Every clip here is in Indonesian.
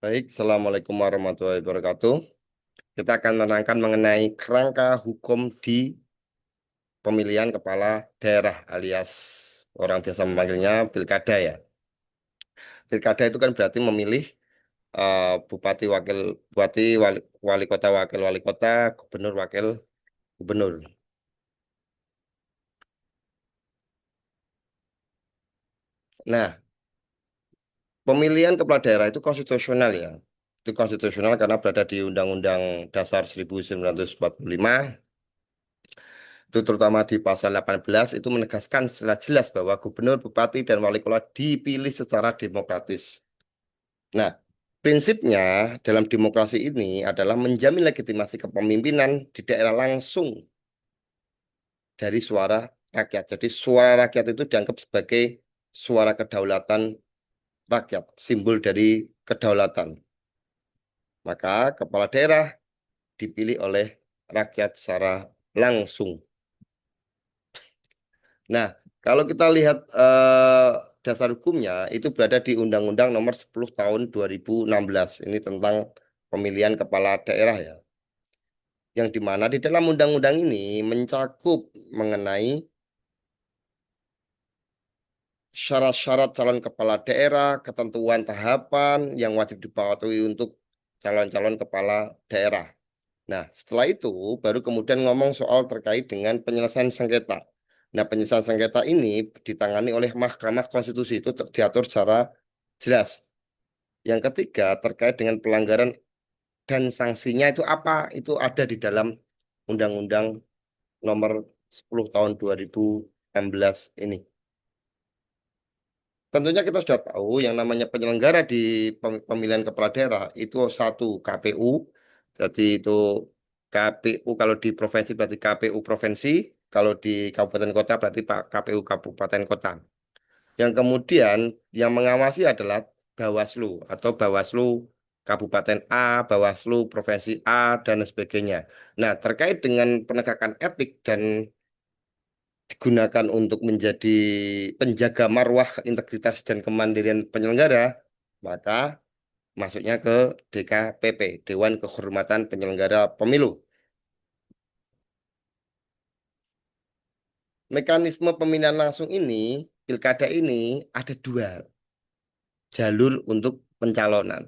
Baik, Assalamualaikum warahmatullahi wabarakatuh. Kita akan menerangkan mengenai kerangka hukum di pemilihan kepala daerah alias orang biasa memanggilnya pilkada ya. Pilkada itu kan berarti memilih bupati, wakil bupati, wali kota, wakil wali kota, gubernur, wakil gubernur. Nah, pemilihan kepala daerah itu konstitusional ya. Itu konstitusional karena berada di Undang-Undang Dasar 1945. Itu terutama di pasal 18 itu menegaskan secara jelas bahwa gubernur, bupati, dan wali kota dipilih secara demokratis. Nah, prinsipnya dalam demokrasi ini adalah menjamin legitimasi kepemimpinan di daerah langsung dari suara rakyat. Jadi suara rakyat itu dianggap sebagai suara kedaulatan rakyat, simbol dari kedaulatan. Maka kepala daerah dipilih oleh rakyat secara langsung. Nah, kalau kita lihat dasar hukumnya itu berada di Undang-Undang Nomor 10 Tahun 2016. Ini tentang pemilihan kepala daerah ya. Yang dimana di dalam undang-undang ini mencakup mengenai syarat-syarat calon kepala daerah, ketentuan tahapan yang wajib dipatuhi untuk calon-calon kepala daerah. Nah, setelah itu baru kemudian ngomong soal terkait dengan penyelesaian sengketa. Nah, penyelesaian sengketa ini ditangani oleh Mahkamah Konstitusi itu diatur secara jelas. Yang ketiga, terkait dengan pelanggaran dan sanksinya itu apa? Itu ada di dalam Undang-Undang Nomor 10 Tahun 2016 ini. Tentunya kita sudah tahu yang namanya penyelenggara di pemilihan kepala daerah itu satu KPU, jadi itu KPU kalau di provinsi berarti KPU provinsi, kalau di kabupaten kota berarti Pak KPU kabupaten kota. Yang kemudian yang mengawasi adalah Bawaslu atau Bawaslu Kabupaten A, Bawaslu Provinsi A, dan sebagainya. Nah, terkait dengan penegakan etik dan digunakan untuk menjadi penjaga marwah, integritas, dan kemandirian penyelenggara, maka masuknya ke DKPP, Dewan Kehormatan Penyelenggara Pemilu. Mekanisme pemilihan langsung ini, pilkada ini ada dua jalur untuk pencalonan,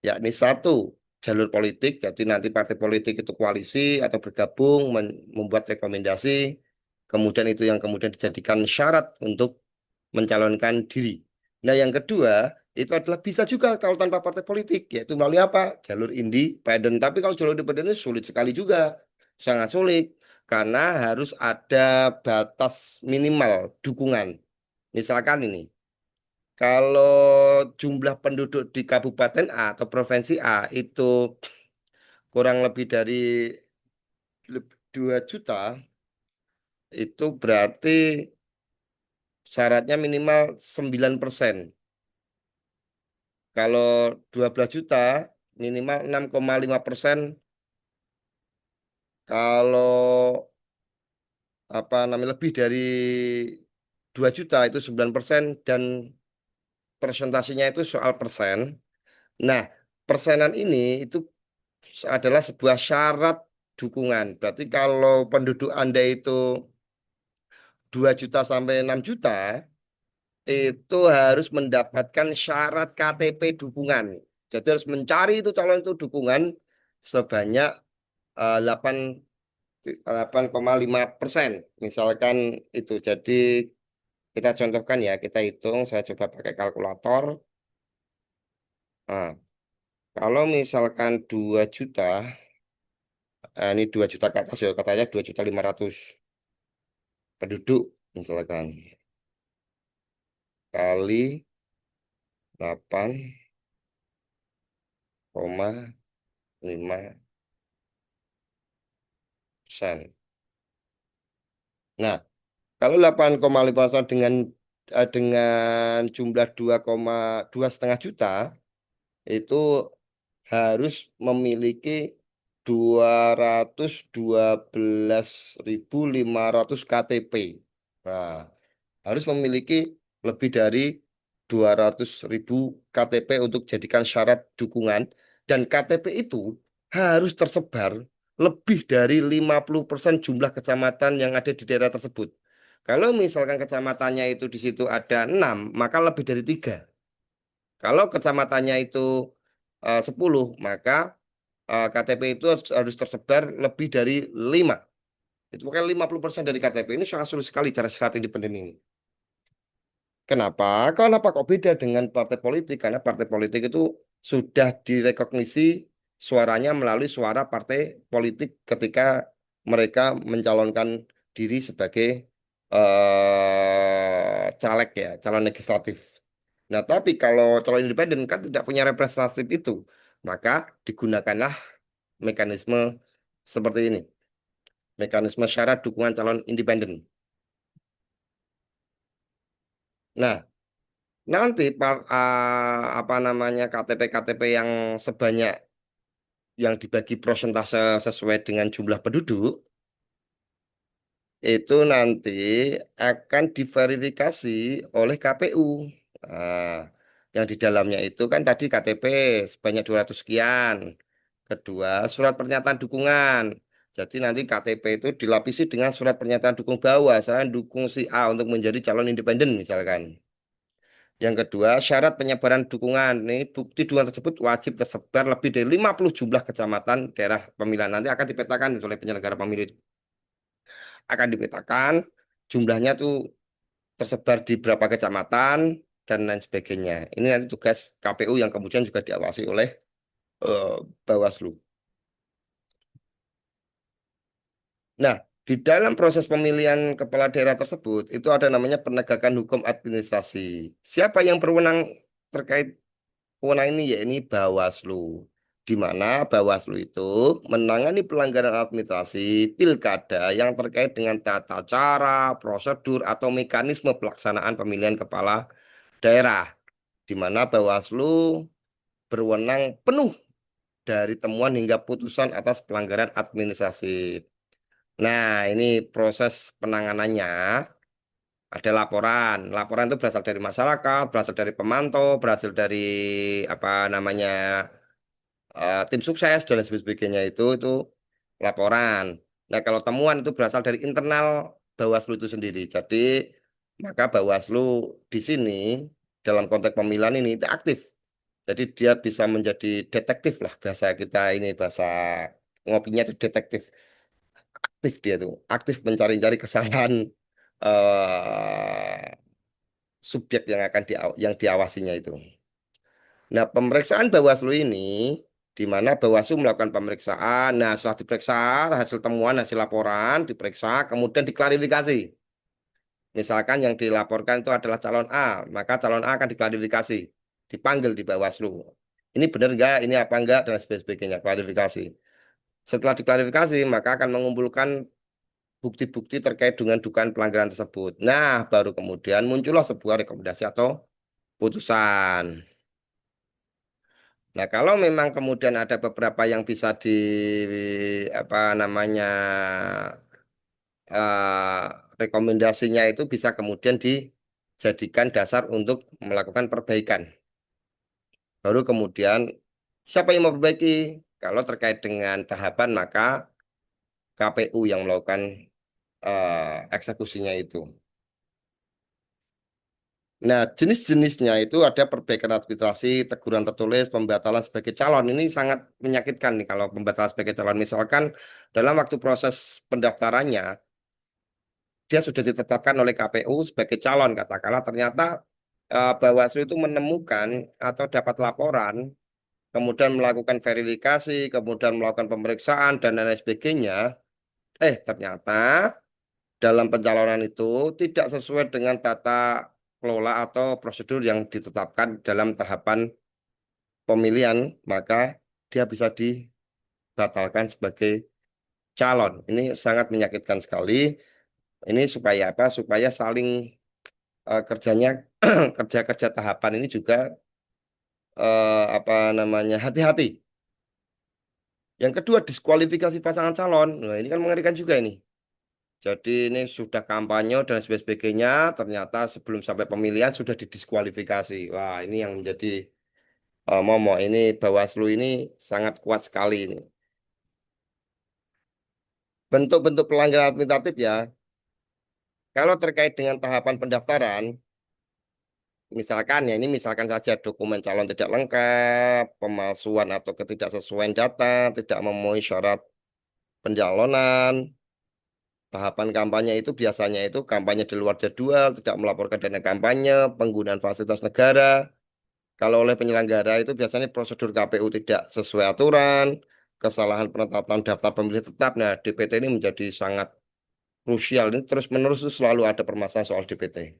yakni satu jalur politik, jadi nanti partai politik itu koalisi atau bergabung membuat rekomendasi, kemudian itu yang kemudian dijadikan syarat untuk mencalonkan diri. Nah, yang kedua itu adalah bisa juga kalau tanpa partai politik, yaitu melalui apa? Jalur independen. Tapi kalau jalur independen ini sulit sekali juga, sangat sulit karena harus ada batas minimal dukungan. Misalkan ini, kalau jumlah penduduk di Kabupaten A atau Provinsi A itu kurang lebih dari 2 juta, itu berarti syaratnya minimal 9%. Kalau 12 juta minimal 6,5%. Kalau apa namanya lebih dari 2 juta itu 9% dan persentasenya itu soal persen. Nah, persenan ini itu adalah sebuah syarat dukungan. Berarti kalau penduduk Anda itu 2 juta sampai 6 juta itu harus mendapatkan syarat KTP dukungan. Jadi harus mencari itu calon itu dukungan sebanyak 8 8,5%. Misalkan itu. Jadi kita contohkan ya, kita hitung, saya coba pakai kalkulator. Nah, kalau misalkan 2 juta, ini 2 juta ke atas ya, katanya 2.500.000 penduduk, misalkan. Kali 8,5%. Nah, kalau 8,5% dengan jumlah 2,2,5 juta, itu harus memiliki 212.500 KTP. Nah, harus memiliki lebih dari 200.000 KTP untuk jadikan syarat dukungan dan KTP itu harus tersebar lebih dari 50% jumlah kecamatan yang ada di daerah tersebut. Kalau misalkan kecamatannya itu di situ ada 6, maka lebih dari 3. Kalau kecamatannya itu 10, maka KTP itu harus tersebar lebih dari 5. Itu bukan 50% dari KTP. Ini sangat sulit sekali cara syarat independen ini. Kenapa? Kenapa kok beda dengan partai politik? Karena partai politik itu sudah direkognisi suaranya melalui suara partai politik ketika mereka mencalonkan diri sebagai caleg ya, calon legislatif. Nah, tapi kalau calon independen kan tidak punya representatif itu, maka digunakanlah mekanisme seperti ini, mekanisme syarat dukungan calon independen. Nah, nanti apa namanya KTP-KTP yang sebanyak yang dibagi prosentase sesuai dengan jumlah penduduk itu nanti akan diverifikasi oleh KPU. Nah, yang di dalamnya itu kan tadi KTP sebanyak 200 sekian. Kedua, surat pernyataan dukungan. Jadi nanti KTP itu dilapisi dengan surat pernyataan dukung bahwa saya dukung si A untuk menjadi calon independen misalkan. Yang kedua, syarat penyebaran dukungan. Ini bukti dukungan tersebut wajib tersebar lebih dari 50 jumlah kecamatan daerah pemilihan. Nanti akan dipetakan oleh penyelenggara pemilu itu. Akan dipetakan jumlahnya tuh tersebar di berapa kecamatan dan lain sebagainya. Ini nanti tugas KPU yang kemudian juga diawasi oleh eh, Bawaslu. Nah, di dalam proses pemilihan kepala daerah tersebut itu ada namanya penegakan hukum administrasi. Siapa yang berwenang terkait wewenang ini ya ini Bawaslu. Di mana Bawaslu itu menangani pelanggaran administrasi pilkada yang terkait dengan tata cara, prosedur, atau mekanisme pelaksanaan pemilihan kepala daerah. Di mana Bawaslu berwenang penuh dari temuan hingga putusan atas pelanggaran administrasi. Nah, ini proses penanganannya ada laporan. Laporan itu berasal dari masyarakat, berasal dari pemantau, berasal dari apa namanya tim sukses dan lain sebagainya itu laporan. Nah, kalau temuan itu berasal dari internal Bawaslu itu sendiri. Jadi, maka Bawaslu di sini dalam konteks pemilihan ini itu aktif. Jadi dia bisa menjadi detektif lah bahasa kita ini bahasa ngopinya itu detektif aktif dia tuh aktif mencari-cari kesalahan eh, subjek yang akan yang diawasinya itu. Nah, pemeriksaan Bawaslu ini di mana Bawaslu melakukan pemeriksaan. Nah, setelah diperiksa, hasil temuan, hasil laporan diperiksa, kemudian diklarifikasi. Misalkan yang dilaporkan itu adalah calon A, maka calon A akan diklarifikasi, dipanggil di Bawaslu. Ini benar enggak, ini apa enggak, dan sebagainya, klarifikasi. Setelah diklarifikasi, maka akan mengumpulkan bukti-bukti terkait dengan dugaan pelanggaran tersebut. Nah, baru kemudian muncullah sebuah rekomendasi atau putusan. Nah, kalau memang kemudian ada beberapa yang bisa di apa namanya eh, rekomendasinya itu bisa kemudian dijadikan dasar untuk melakukan perbaikan. Baru kemudian siapa yang mau memperbaiki? Kalau terkait dengan tahapan maka KPU yang melakukan eksekusinya itu. Nah, jenis-jenisnya itu ada perbaikan administrasi, teguran tertulis, pembatalan sebagai calon. Ini sangat menyakitkan nih kalau pembatalan sebagai calon. Misalkan dalam waktu proses pendaftarannya, dia sudah ditetapkan oleh KPU sebagai calon, katakanlah ternyata Bawaslu itu menemukan atau dapat laporan, kemudian melakukan verifikasi, kemudian melakukan pemeriksaan, dan lain sebagainya. Ternyata dalam pencalonan itu tidak sesuai dengan tata kelola atau prosedur yang ditetapkan dalam tahapan pemilihan, maka dia bisa dibatalkan sebagai calon. Ini sangat menyakitkan sekali. Ini supaya apa? Supaya saling kerjanya kerja-kerja tahapan ini juga apa namanya hati-hati. Yang kedua diskualifikasi pasangan calon. Nah, ini kan mengerikan juga ini. Jadi ini sudah kampanye dan sebagainya, ternyata sebelum sampai pemilihan sudah didiskualifikasi. Wah, ini yang menjadi momok ini Bawaslu ini sangat kuat sekali ini. Bentuk-bentuk pelanggaran administratif ya, kalau terkait dengan tahapan pendaftaran, misalkan ya ini misalkan saja dokumen calon tidak lengkap, pemalsuan atau ketidaksesuaian data, tidak memenuhi syarat pencalonan, tahapan kampanye itu biasanya itu kampanye di luar jadwal, tidak melaporkan dana kampanye, penggunaan fasilitas negara. Kalau oleh penyelenggara itu biasanya prosedur KPU tidak sesuai aturan, kesalahan penetapan daftar pemilih tetap. Nah, DPT ini menjadi sangat krusial. Ini terus-menerus itu selalu ada permasalahan soal DPT.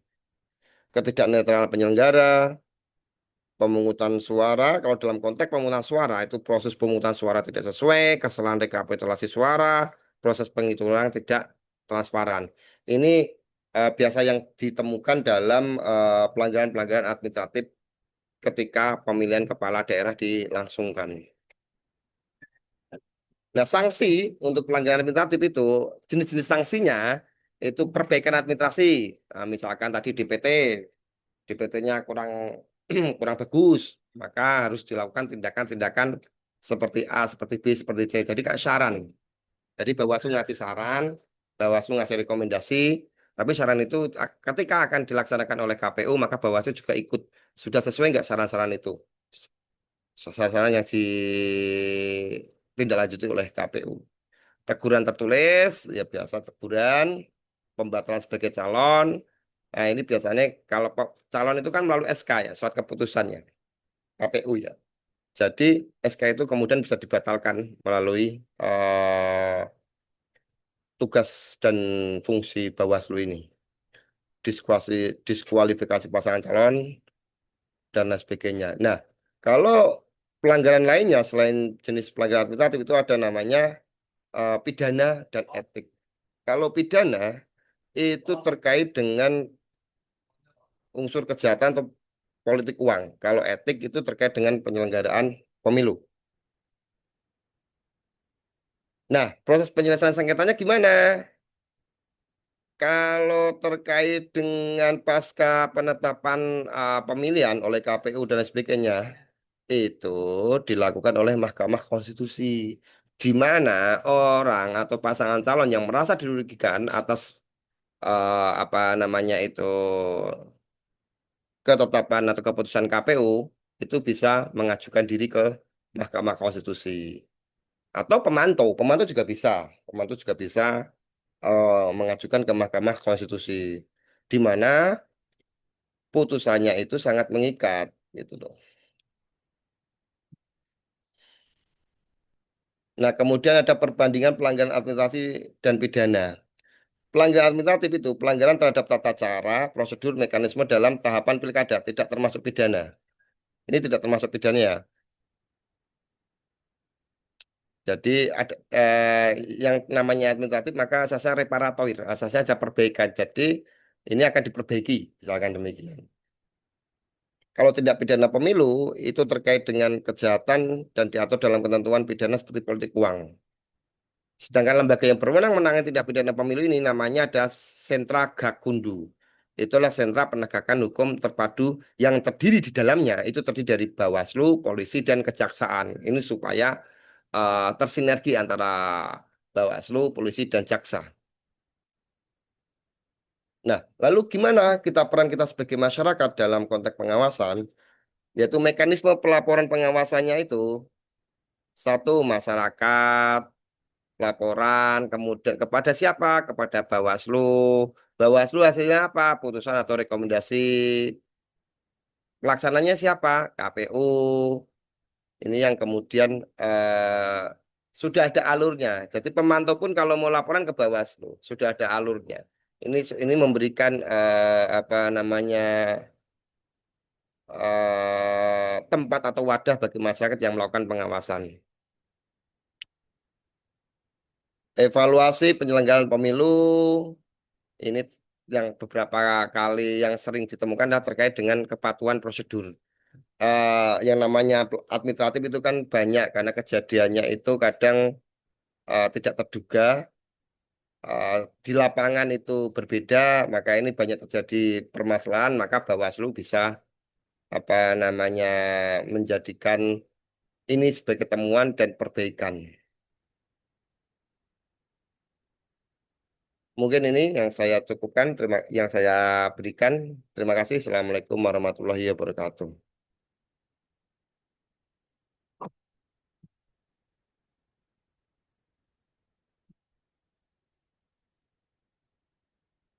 Ketidaknetralan penyelenggara, pemungutan suara, kalau dalam konteks pemungutan suara itu proses pemungutan suara tidak sesuai, kesalahan rekapitulasi suara, proses penghitungan tidak transparan. Ini biasa yang ditemukan dalam pelanggaran-pelanggaran administratif ketika pemilihan kepala daerah dilangsungkan. Nah, sanksi untuk pelanggaran administratif itu jenis-jenis sanksinya itu perbaikan administrasi. Nah, misalkan tadi DPT-nya kurang kurang bagus, maka harus dilakukan tindakan-tindakan seperti A, seperti B, seperti C. Jadi kayak saran. Jadi Bawaslu ngasih saran, Bawaslu ngasih rekomendasi, tapi saran itu ketika akan dilaksanakan oleh KPU, maka Bawaslu juga ikut. Sudah sesuai nggak saran-saran itu? Saran-saran yang ditindaklanjuti oleh KPU. Teguran tertulis, ya biasa teguran, pembatalan sebagai calon. Nah, ini biasanya kalau calon itu kan melalui SK ya, surat keputusannya, KPU ya. Jadi SK itu kemudian bisa dibatalkan melalui tugas dan fungsi Bawaslu ini. Diskualifikasi pasangan calon dan lain sebagainya. Nah, kalau pelanggaran lainnya selain jenis pelanggaran administratif itu ada namanya pidana dan etik. Kalau pidana itu terkait dengan unsur kejahatan atau politik uang. Kalau etik itu terkait dengan penyelenggaraan pemilu. Nah, proses penyelesaian sengketanya gimana? Kalau terkait dengan pasca penetapan pemilihan oleh KPU dan lain sebagainya, itu dilakukan oleh Mahkamah Konstitusi, di mana orang atau pasangan calon yang merasa dirugikan atas apa namanya itu ketetapan atau keputusan KPU itu bisa mengajukan diri ke Mahkamah Konstitusi atau pemantau, pemantau juga bisa, pemantau juga bisa mengajukan ke Mahkamah Konstitusi, di mana putusannya itu sangat mengikat, gitu loh. Nah, kemudian ada perbandingan pelanggaran administrasi dan pidana. Pelanggaran administratif itu pelanggaran terhadap tata cara, prosedur, mekanisme dalam tahapan pilkada, tidak termasuk pidana. Ini tidak termasuk pidana ya. Jadi ada yang namanya administratif maka asasnya reparator, asasnya ada perbaikan. Jadi ini akan diperbaiki, misalkan demikian. Kalau tindak pidana pemilu itu terkait dengan kejahatan dan diatur dalam ketentuan pidana seperti politik uang. Sedangkan lembaga yang berwenang menangani tindak pidana pemilu ini namanya ada Sentra Gakumdu. Itulah sentra penegakan hukum terpadu yang terdiri di dalamnya itu terdiri dari Bawaslu, polisi, dan kejaksaan. Ini supaya tersinergi antara Bawaslu, polisi, dan jaksa. Nah, lalu gimana peran kita sebagai masyarakat dalam konteks pengawasan? Yaitu mekanisme pelaporan pengawasannya itu satu masyarakat laporan kemudian kepada siapa? Kepada Bawaslu. Bawaslu hasilnya apa? Putusan atau rekomendasi. Pelaksananya siapa? KPU. Ini yang kemudian sudah ada alurnya. Jadi pemantau pun kalau mau laporan ke Bawaslu sudah ada alurnya. Ini memberikan apa namanya tempat atau wadah bagi masyarakat yang melakukan pengawasan. Evaluasi penyelenggaraan pemilu ini yang beberapa kali yang sering ditemukan adalah terkait dengan kepatuhan prosedur. Yang namanya administratif itu kan banyak karena kejadiannya itu kadang tidak terduga eh, di lapangan itu berbeda, maka ini banyak terjadi permasalahan, maka Bawaslu bisa apa namanya menjadikan ini sebagai temuan dan perbaikan. Mungkin ini yang saya cukupkan, yang saya berikan. Terima kasih. Assalamualaikum warahmatullahi wabarakatuh.